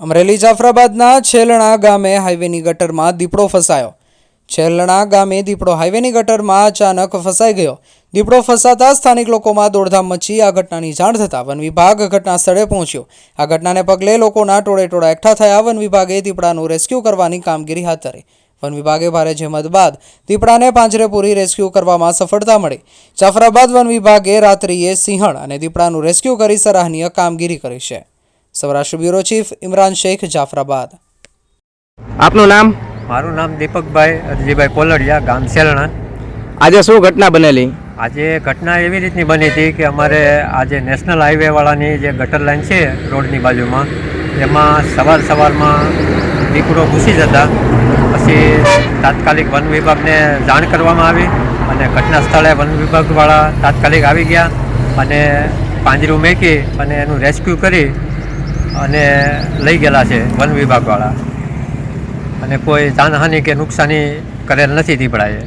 અમરેલી જાફરાબાદના છેલણા ગામે હાઈવેની ગટરમાં દીપડો ફસાયો। છેલણા ગામે દીપડો હાઈવેની ગટરમાં અચાનક ફસાઈ ગયો। દીપડો ફસાતા સ્થાનિક લોકોમાં દોડધામ મચી આ ઘટનાની જાણ થતાં વન વિભાગ ઘટના સ્થળે પહોંચ્યો। આ ઘટનાને પગલે લોકોના ટોળેટોળા એકઠા થયા। વન વિભાગે દીપડાનું રેસ્ક્યુ કરવાની કામગીરી હાથ ધરી। વન વિભાગે ભારે જહેમત બાદ દીપડાને પાંજરે પૂરી રેસ્ક્યુ કરવામાં સફળતા મળી। જાફરાબાદ વન વિભાગે રાત્રિએ સિંહણ અને દીપડાનું રેસ્ક્યુ કરી સરાહનીય કામગીરી કરી છે। Saurashtra bureau chief Imran Shaikh, Jafrabad. આપનું નામ? મારું નામ દીપકભાઈ અરજીભાઈ કોલડિયા, ગામ સેલણા। આજે શું ઘટના બનેલી? આજે ઘટના એવી રીતની બની હતી કે અમારે આજે નેશનલ હાઈવેવાળાની જે ગટર લાઈન છે રોડની બાજુમાં, એમાં સવારમાં દીપડો ઘૂસી જતા પછી તાત્કાલિક વન વિભાગને જાણ કરવામાં આવી અને ઘટના સ્થળે વન વિભાગવાળા તાત્કાલિક આવી ગયા અને પાંજરું મેકી અને એનું રેસ્ક્યુ કરી અને લઈ ગયેલા છે વન વિભાગવાળા, અને કોઈ જાનહાનિ કે નુકસાની કરેલ નથી દીપડાએ।